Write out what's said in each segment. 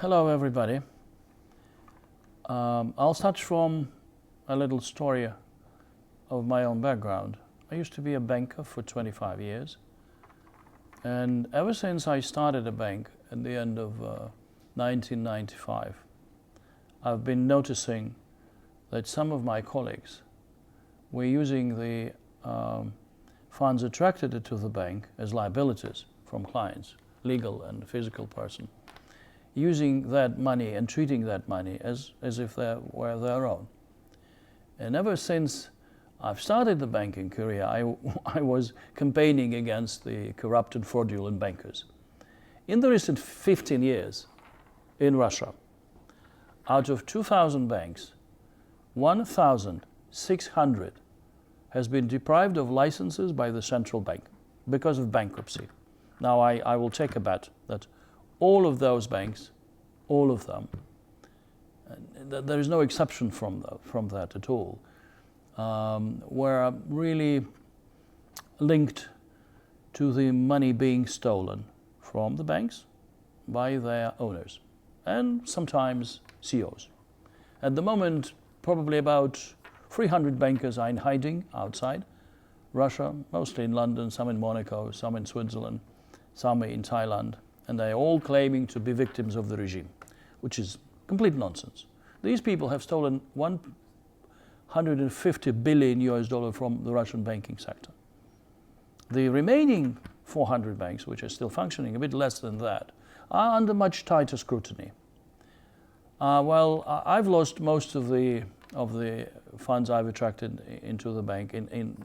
Hello everybody. I'll start from a little story of my own background. I used to be a banker for 25 years, and ever since I started a bank at the end of 1995, I've been noticing that some of my colleagues were using the funds attracted to the bank as liabilities from clients, legal and physical person, using that money and treating that money as if they were their own. And ever since I've started the banking career, I was campaigning against the corrupt and fraudulent bankers. In the recent 15 years in Russia, out of 2,000 banks, 1,600 has been deprived of licenses by the central bank because of bankruptcy. Now I will take a bet that all of those banks, all of them, there is no exception from that at all, were really linked to the money being stolen from the banks by their owners and sometimes CEOs. At the moment, probably about 300 bankers are in hiding outside Russia, mostly in London, some in Monaco, some in Switzerland, some in Thailand, and they're all claiming to be victims of the regime, which is complete nonsense. These people have stolen $150 billion from the Russian banking sector. The remaining 400 banks, which are still functioning, a bit less than that, are under much tighter scrutiny. I've lost most of the funds I've attracted into the bank in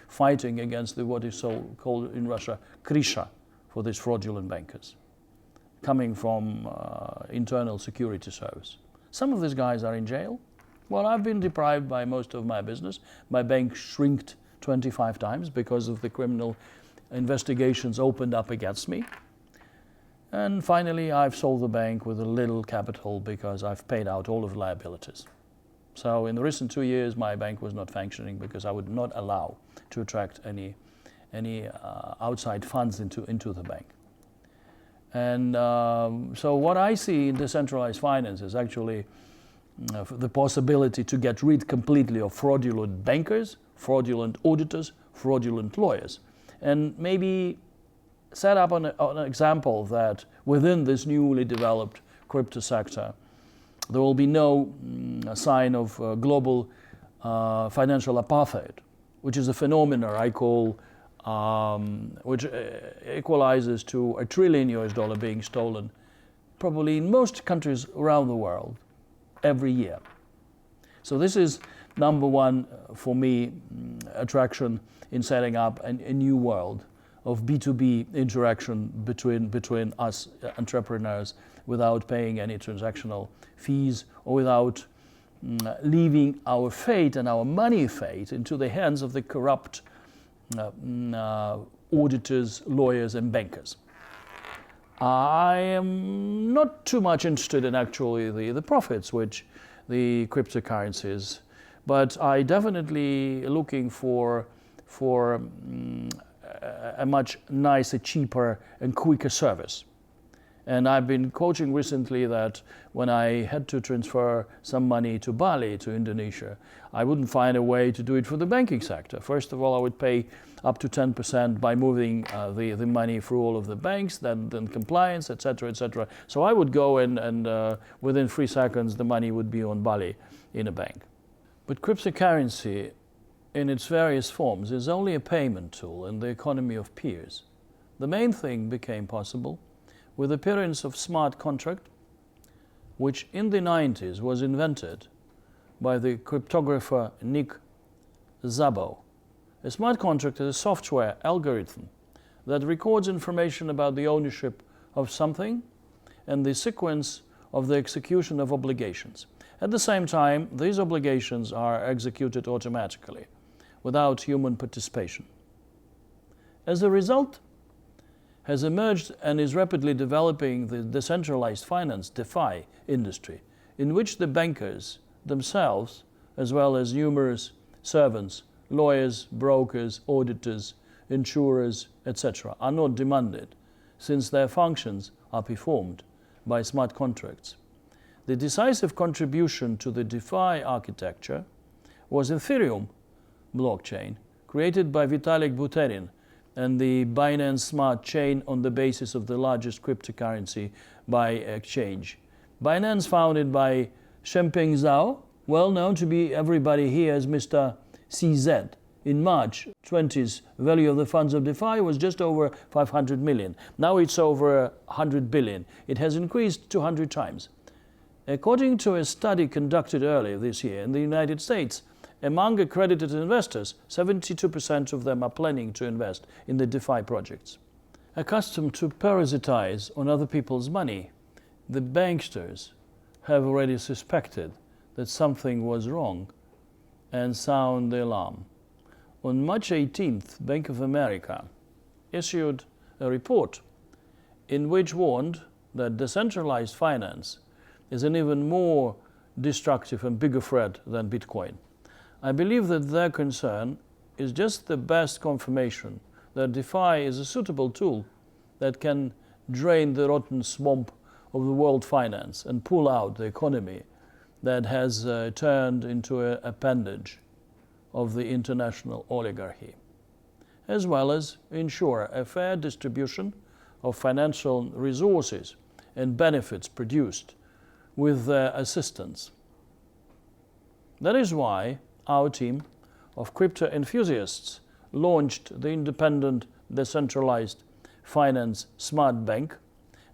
fighting against what is so called in Russia krisha, for these fraudulent bankers coming from internal security service. Some of these guys are in jail. Well, I've been deprived by most of my business. My bank shrinked 25 times because of the criminal investigations opened up against me. And finally, I've sold the bank with a little capital because I've paid out all of the liabilities. So in the recent 2 years, my bank was not functioning because I would not allow to attract any outside funds into the bank. And so what I see in decentralized finance is actually the possibility to get rid completely of fraudulent bankers, fraudulent auditors, fraudulent lawyers, and maybe set up an example that within this newly developed crypto sector, there will be no sign of global financial apartheid, which is a phenomenon I call which equalizes to $1 trillion being stolen probably in most countries around the world every year. So this is number one for me attraction in setting up a new world of B2B interaction between us entrepreneurs without paying any transactional fees or without leaving our fate and our money fate into the hands of the corrupt auditors, lawyers and bankers. I am not too much interested in actually the profits which the cryptocurrencies, but I definitely looking for a much nicer, cheaper and quicker service. And I've been coaching recently that when I had to transfer some money to Bali, to Indonesia, I wouldn't find a way to do it for the banking sector. First of all, I would pay up to 10% by moving the money through all of the banks, then compliance, etc., etc. So I would go and within 3 seconds the money would be on Bali in a bank. But cryptocurrency in its various forms is only a payment tool in the economy of peers. The main thing became possible with the appearance of smart contract, which in the 90s was invented by the cryptographer Nick Szabo. A smart contract is a software algorithm that records information about the ownership of something and the sequence of the execution of obligations. At the same time, these obligations are executed automatically without human participation. As a result, has emerged and is rapidly developing the decentralized finance DeFi industry, in which the bankers themselves, as well as numerous servants, lawyers, brokers, auditors, insurers, etc., are not demanded, since their functions are performed by smart contracts. The decisive contribution to the DeFi architecture was Ethereum blockchain, created by Vitalik Buterin and the Binance Smart Chain on the basis of the largest cryptocurrency by exchange. Binance, founded by Changpeng Zhao, well known to be everybody here as Mr. CZ. In March 20's value of the funds of DeFi was just over 500 million. Now it's over 100 billion. It has increased 200 times. According to a study conducted earlier this year in the United States, among accredited investors, 72% of them are planning to invest in the DeFi projects. Accustomed to parasitize on other people's money, the banksters have already suspected that something was wrong and sound the alarm. On March 18th, Bank of America issued a report in which warned that decentralized finance is an even more destructive and bigger threat than Bitcoin. I believe that their concern is just the best confirmation that DeFi is a suitable tool that can drain the rotten swamp of the world finance and pull out the economy that has turned into an appendage of the international oligarchy, as well as ensure a fair distribution of financial resources and benefits produced with their assistance. That is why our team of crypto enthusiasts launched the independent decentralized finance SmartBank,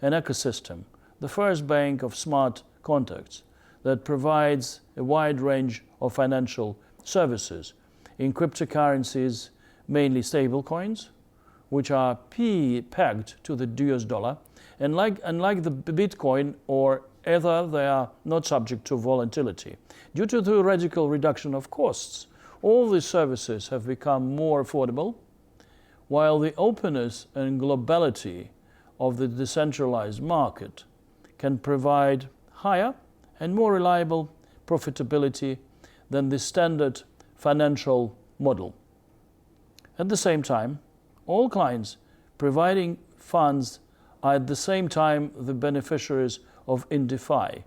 an ecosystem, the first bank of smart contracts that provides a wide range of financial services in cryptocurrencies, mainly stablecoins, which are pegged to the US dollar, and unlike the Bitcoin or Ether, they are not subject to volatility. Due to the radical reduction of costs, all these services have become more affordable, while the openness and globality of the decentralized market can provide higher and more reliable profitability than the standard financial model. At the same time, all clients providing funds are at the same time the beneficiaries of InDeFi,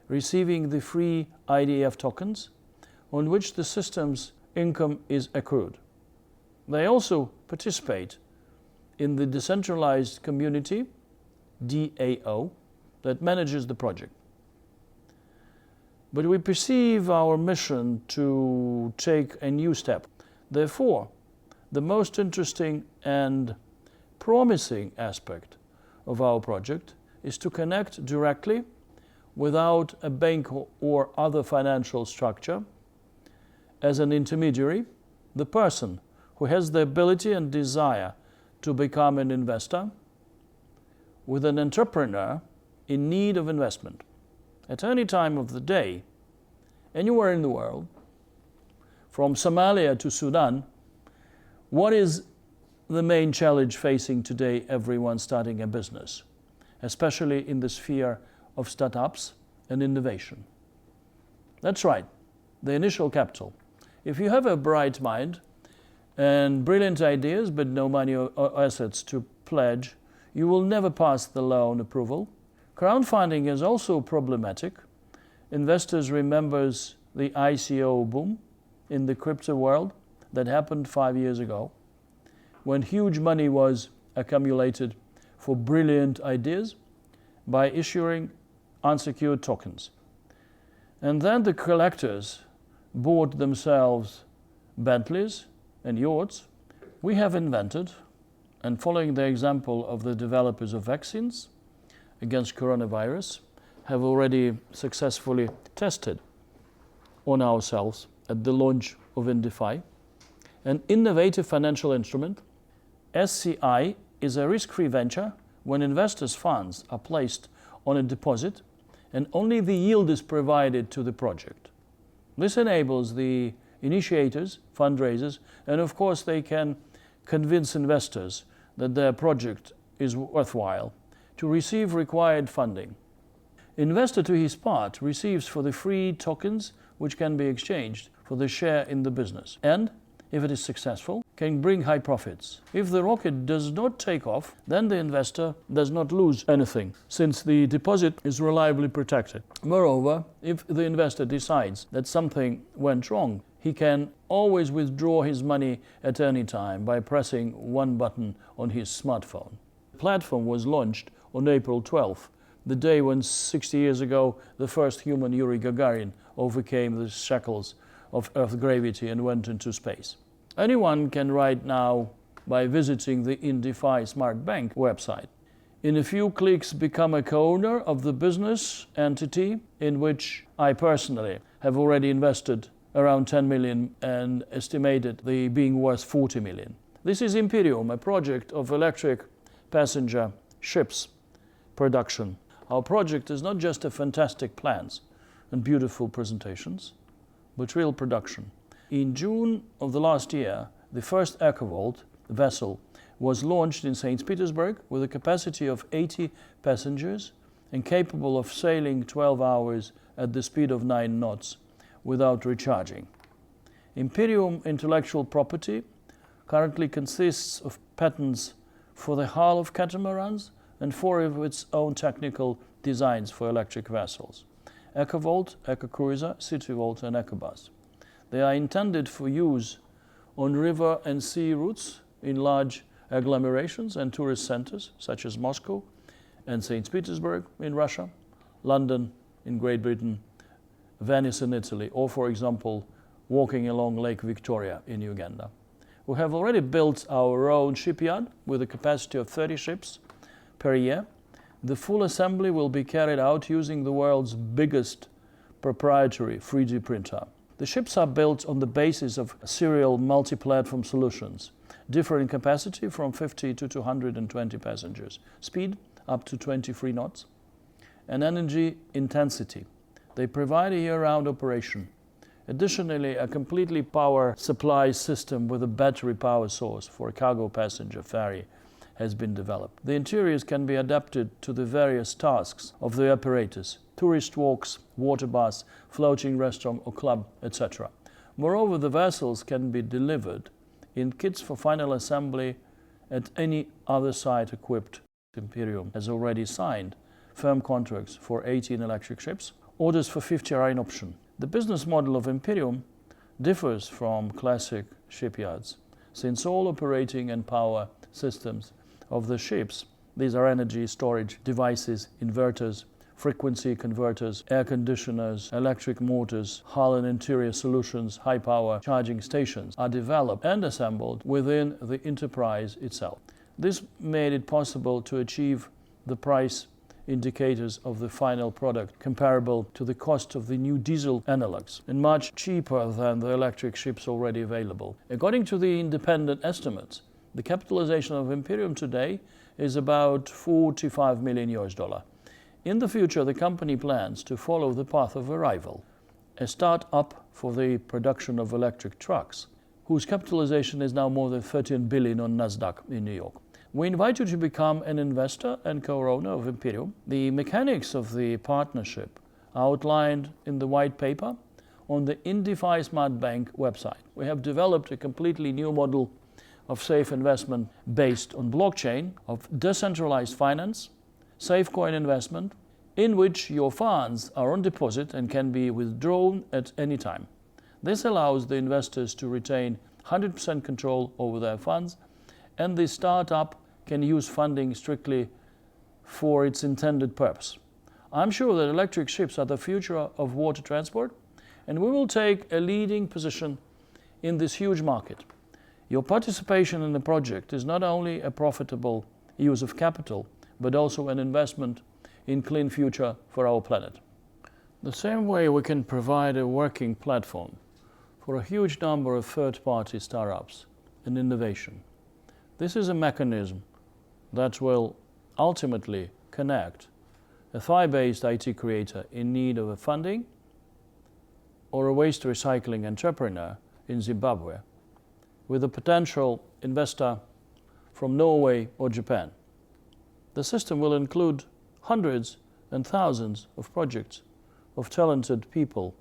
receiving the free IDF tokens on which the system's income is accrued. They also participate in the decentralized community, DAO, that manages the project. But we perceive our mission to take a new step. Therefore, the most interesting and promising aspect of our project is to connect directly without a bank or other financial structure as an intermediary, the person who has the ability and desire to become an investor with an entrepreneur in need of investment at any time of the day, anywhere in the world, from Somalia to Sudan. What is the main challenge facing today everyone starting a business, especially in the sphere of startups and innovation? That's right, the initial capital. If you have a bright mind and brilliant ideas but no money or assets to pledge, you will never pass the loan approval. Crowdfunding is also problematic. Investors remember the ICO boom in the crypto world that happened 5 years ago, when huge money was accumulated for brilliant ideas by issuing unsecured tokens. And then the collectors bought themselves Bentleys and yachts. We have invented, and following the example of the developers of vaccines against coronavirus, have already successfully tested on ourselves at the launch of InDeFi, an innovative financial instrument. SCI is a risk-free venture when investors' funds are placed on a deposit and only the yield is provided to the project. This enables the initiators, fundraisers, and of course they can convince investors that their project is worthwhile to receive required funding. Investor, to his part, receives for the free tokens which can be exchanged for the share in the business. And if it is successful, can bring high profits. If the rocket does not take off, then the investor does not lose anything, since the deposit is reliably protected. Moreover, if the investor decides that something went wrong, he can always withdraw his money at any time by pressing one button on his smartphone. The platform was launched on April 12th, the day when 60 years ago the first human, Yuri Gagarin, overcame the shackles of Earth gravity and went into space. Anyone can right now by visiting the InDeFi SmartBank website. In a few clicks, become a co-owner of the business entity in which I personally have already invested around 10 million and estimated the being worth 40 million. This is Imperium, a project of electric passenger ships production. Our project is not just a fantastic plans and beautiful presentations, but real production. In June of the last year, the first EcoVault vessel was launched in St. Petersburg with a capacity of 80 passengers and capable of sailing 12 hours at the speed of 9 knots without recharging. Imperium intellectual property currently consists of patents for the hull of catamarans and 4 of its own technical designs for electric vessels: EcoVault, EcoCruiser, CityVault and EcoBus. They are intended for use on river and sea routes in large agglomerations and tourist centers such as Moscow and St. Petersburg in Russia, London in Great Britain, Venice in Italy, or for example, walking along Lake Victoria in Uganda. We have already built our own shipyard with a capacity of 30 ships per year. The full assembly will be carried out using the world's biggest proprietary 3D printer. The ships are built on the basis of serial multi-platform solutions, differing in capacity from 50 to 220 passengers, speed up to 23 knots, and energy intensity. They provide a year-round operation. Additionally, a completely power supply system with a battery power source for a cargo passenger ferry has been developed. The interiors can be adapted to the various tasks of the operators: tourist walks, water baths, floating restaurant or club, etc. Moreover, the vessels can be delivered in kits for final assembly at any other site equipped. Imperium has already signed firm contracts for 18 electric ships. Orders for 50 are in option. The business model of Imperium differs from classic shipyards, since all operating and power systems of the ships, these are energy storage devices, inverters, frequency converters, air conditioners, electric motors, hull and interior solutions, high power charging stations, are developed and assembled within the enterprise itself. This made it possible to achieve the price indicators of the final product comparable to the cost of the new diesel analogs and much cheaper than the electric ships already available. According to the independent estimates, the capitalization of Imperium today is about $45 million. In the future, the company plans to follow the path of a rival, a start-up for the production of electric trucks, whose capitalization is now more than $13 billion on NASDAQ in New York. We invite you to become an investor and co-owner of Imperium. The mechanics of the partnership are outlined in the white paper on the InDeFi SmartBank website. We have developed a completely new model of safe investment based on blockchain, of decentralized finance, safe coin investment, in which your funds are on deposit and can be withdrawn at any time. This allows the investors to retain 100% control over their funds, and the startup can use funding strictly for its intended purpose. I'm sure that electric ships are the future of water transport, and we will take a leading position in this huge market. Your participation in the project is not only a profitable use of capital, but also an investment in clean future for our planet. The same way we can provide a working platform for a huge number of third-party startups and innovation. This is a mechanism that will ultimately connect a Thai-based IT creator in need of funding or a waste recycling entrepreneur in Zimbabwe with a potential investor from Norway or Japan. The system will include hundreds and thousands of projects of talented people,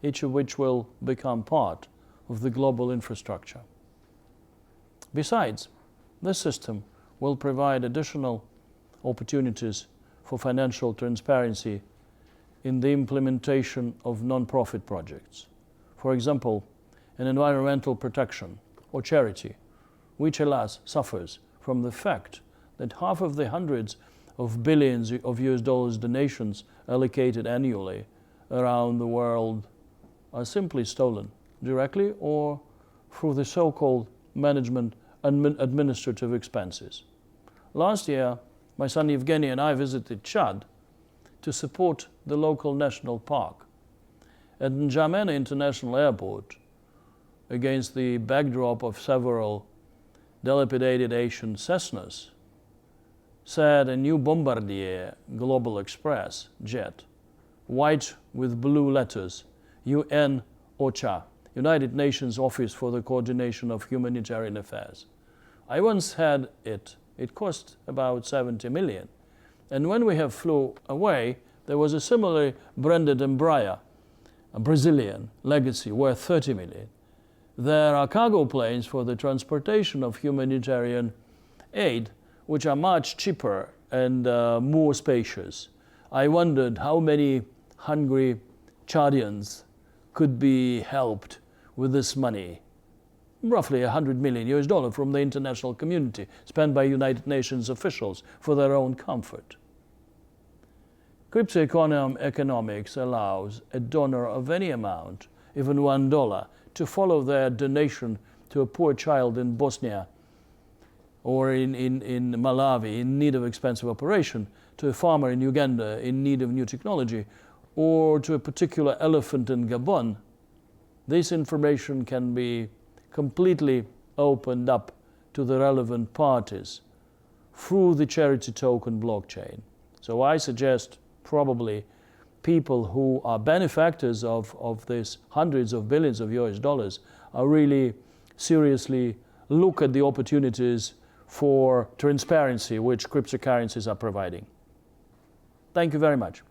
each of which will become part of the global infrastructure. Besides, this system will provide additional opportunities for financial transparency in the implementation of non-profit projects. For example, in environmental protection or charity, which alas suffers from the fact that half of the hundreds of billions of US dollars donations allocated annually around the world are simply stolen, directly or through the so-called management and administrative expenses. Last year, my son Evgeny and I visited Chad to support the local national park. At N'Djamena International Airport, against the backdrop of several dilapidated Asian Cessnas, sat a new Bombardier Global Express jet, white with blue letters, UN OCHA, United Nations Office for the Coordination of Humanitarian Affairs. I once had it. It cost about 70 million. And when we have flew away, there was a similarly branded Embraer, a Brazilian legacy worth 30 million. There are cargo planes for the transportation of humanitarian aid, which are much cheaper and more spacious. I wondered how many hungry Chadians could be helped with this money. Roughly $100 million from the international community, spent by United Nations officials for their own comfort. Crypto-economics allows a donor of any amount, even $1, to follow their donation to a poor child in Bosnia or in Malawi in need of expensive operation, to a farmer in Uganda in need of new technology, or to a particular elephant in Gabon. This information can be completely opened up to the relevant parties through the charity token blockchain. So I suggest probably people who are benefactors of these hundreds of billions of US dollars are really seriously look at the opportunities for transparency which cryptocurrencies are providing. Thank you very much.